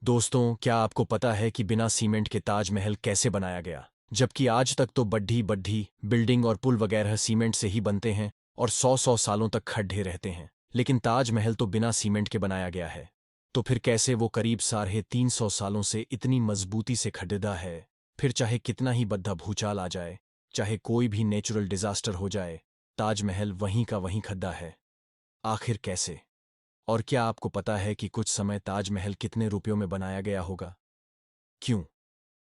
दोस्तों, क्या आपको पता है कि बिना सीमेंट के ताजमहल कैसे बनाया गया? जबकि आज तक तो बड्ढी बड्ढी बिल्डिंग और पुल वगैरह सीमेंट से ही बनते हैं और सौ सौ सालों तक खड्डे रहते हैं, लेकिन ताजमहल तो बिना सीमेंट के बनाया गया है। तो फिर कैसे वो करीब 350 सालों से इतनी मजबूती से खड़ेदा है? फिर चाहे कितना ही बद्दा भूचाल आ जाए, चाहे कोई भी नेचुरल डिजास्टर हो जाए, ताजमहल वहीं का वहीं खड़ा है। आखिर कैसे? और क्या आपको पता है कि कुछ समय ताजमहल कितने रुपयों में बनाया गया होगा? क्यों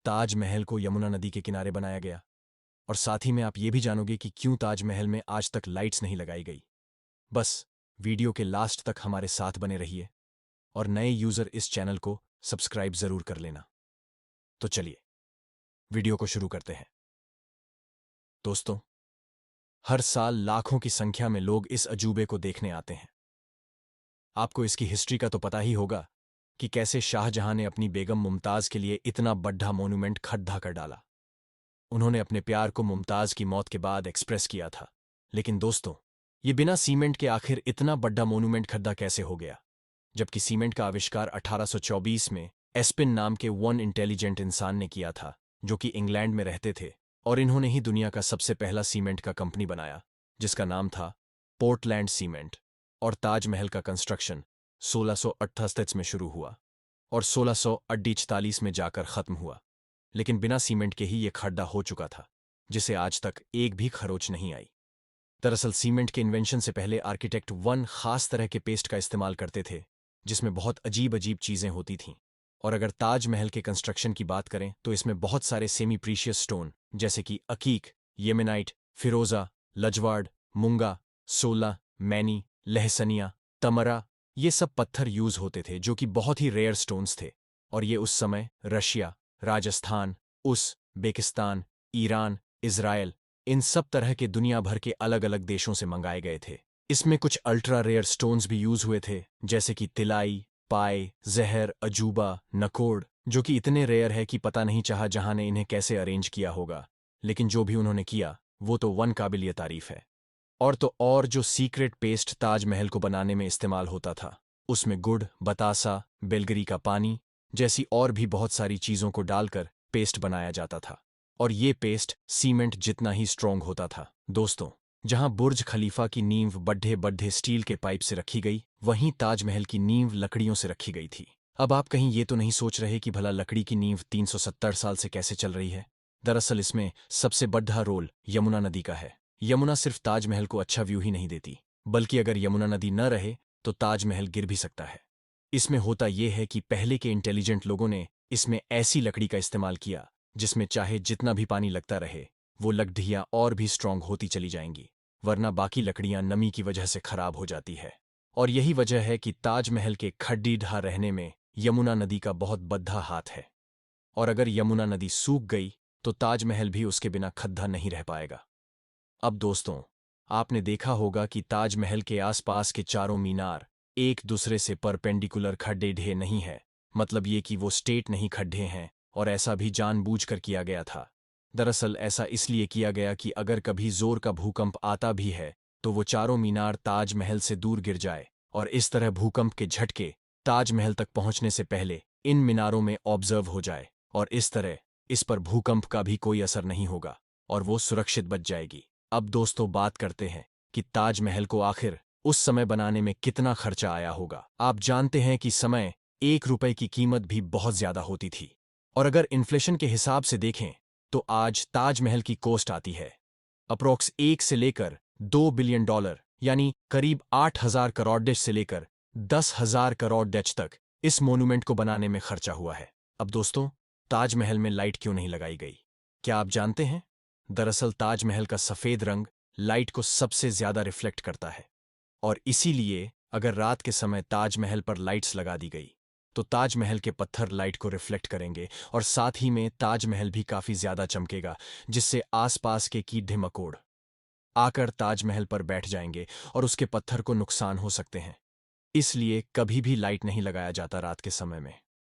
ताजमहल को यमुना नदी के किनारे बनाया गया? और साथ ही में आप ये भी जानोगे कि क्यों ताजमहल में आज तक लाइट्स नहीं लगाई गई। बस वीडियो के लास्ट तक हमारे साथ बने रहिए और नए यूजर इस चैनल को सब्सक्राइब जरूर कर लेना। तो चलिए वीडियो को शुरू करते हैं। दोस्तों, हर साल लाखों की संख्या में लोग इस अजूबे को देखने आते हैं। आपको इसकी हिस्ट्री का तो पता ही होगा कि कैसे शाहजहां ने अपनी बेगम मुमताज के लिए इतना बड़ा मोन्यूमेंट खड़ा कर डाला। उन्होंने अपने प्यार को मुमताज की मौत के बाद एक्सप्रेस किया था। लेकिन दोस्तों, ये बिना सीमेंट के आखिर इतना बड़ा मोन्यूमेंट खड़ा कैसे हो गया? जबकि सीमेंट का आविष्कार 1824 में एस्पिन नाम के वन इंटेलिजेंट इंसान ने किया था, जो कि इंग्लैंड में रहते थे, और इन्होंने ही दुनिया का सबसे पहला सीमेंट का कंपनी बनाया, जिसका नाम था पोर्टलैंड सीमेंट। और ताजमहल का कंस्ट्रक्शन 1638 में शुरू हुआ और 1648 में जाकर खत्म हुआ। लेकिन बिना सीमेंट के ही ये खड्डा हो चुका था, जिसे आज तक एक भी खरोच नहीं आई। दरअसल सीमेंट के इन्वेंशन से पहले आर्किटेक्ट वन खास तरह के पेस्ट का इस्तेमाल करते थे, जिसमें बहुत अजीब अजीब चीजें होती थीं। और अगर ताजमहल के कंस्ट्रक्शन की बात करें तो इसमें बहुत सारे सेमी प्रीशियस स्टोन जैसे कि अकीक, येमेनाइट, फिरोजा, लजवाड़, मूंगा, सोला, मैनी, लहसनिया, तमरा, ये सब पत्थर यूज होते थे, जो कि बहुत ही रेयर स्टोन्स थे। और ये उस समय रशिया, राजस्थान, बेकिस्तान, ईरान, इजराइल, इन सब तरह के दुनिया भर के अलग अलग देशों से मंगाए गए थे। इसमें कुछ अल्ट्रा रेयर स्टोन्स भी यूज हुए थे, जैसे कि तिलाई, पाए, जहर, अजूबा, नकोड़, जो कि इतने रेयर है कि पता नहीं जहां ने इन्हें कैसे अरेंज किया होगा। लेकिन जो भी उन्होंने किया वो तो वन काबिलियत तारीफ है। और तो और जो सीक्रेट पेस्ट ताजमहल को बनाने में इस्तेमाल होता था, उसमें गुड़, बतासा, बेलगरी का पानी जैसी और भी बहुत सारी चीजों को डालकर पेस्ट बनाया जाता था। और ये पेस्ट सीमेंट जितना ही स्ट्रोंग होता था। दोस्तों, जहां बुर्ज खलीफा की नींव बड्ढे बड्ढे स्टील के पाइप से रखी गई, वहीं ताजमहल की नींव लकड़ियों से रखी गई थी। अब आप कहीं ये तो नहीं सोच रहे कि भला लकड़ी की नींव 370 साल से कैसे चल रही है? दरअसल इसमें सबसे बड़ा रोल यमुना नदी का है। यमुना सिर्फ ताजमहल को अच्छा व्यू ही नहीं देती, बल्कि अगर यमुना नदी न रहे तो ताजमहल गिर भी सकता है। इसमें होता यह है कि पहले के इंटेलिजेंट लोगों ने इसमें ऐसी लकड़ी का इस्तेमाल किया जिसमें चाहे जितना भी पानी लगता रहे, वो लकड़ियां और भी स्ट्रांग होती चली जाएंगी, वरना बाकी लकड़ियां नमी की वजह से खराब हो जाती है। और यही वजह है कि ताजमहल के खड्डी ढा रहने में यमुना नदी का बहुत बड़ा हाथ है। और अगर यमुना नदी सूख गई तो ताजमहल भी उसके बिना खद्दा नहीं रह पाएगा। अब दोस्तों, आपने देखा होगा कि ताजमहल के आसपास के चारों मीनार एक दूसरे से परपेंडिकुलर खड्डे ढे नहीं है, मतलब ये कि वो स्ट्रेट नहीं खड्डे हैं, और ऐसा भी जानबूझकर किया गया था। दरअसल ऐसा इसलिए किया गया कि अगर कभी जोर का भूकंप आता भी है तो वो चारों मीनार ताजमहल से दूर गिर जाए, और इस तरह भूकंप के झटके ताजमहल तक पहुंचने से पहले इन मीनारों में ऑब्जर्व हो जाए, और इस तरह इस पर भूकंप का भी कोई असर नहीं होगा और वो सुरक्षित बच जाएगी। अब दोस्तों, बात करते हैं कि ताजमहल को आखिर उस समय बनाने में कितना खर्चा आया होगा। आप जानते हैं कि समय 1 रुपए की कीमत भी बहुत ज्यादा होती थी, और अगर इन्फ्लेशन के हिसाब से देखें तो आज ताजमहल की कॉस्ट आती है अप्रोक्स 1 से लेकर 2 बिलियन डॉलर, यानी करीब 8,000 करोड़ डच से लेकर 10,000 करोड़ डच तक इस मोन्यूमेंट को बनाने में खर्चा हुआ है। अब दोस्तों, ताजमहल में लाइट क्यों नहीं लगाई गई? क्या आप जानते हैं? दरअसल ताजमहल का सफेद रंग लाइट को सबसे ज्यादा रिफ्लेक्ट करता है, और इसीलिए अगर रात के समय ताजमहल पर लाइट्स लगा दी गई तो ताजमहल के पत्थर लाइट को रिफ्लेक्ट करेंगे, और साथ ही में ताजमहल भी काफी ज्यादा चमकेगा, जिससे आसपास के कीड़े मकोड़ आकर ताजमहल पर बैठ जाएंगे और उसके पत्थर को नुकसान हो सकते हैं। इसलिए कभी भी लाइट नहीं लगाया जाता रात के समय में।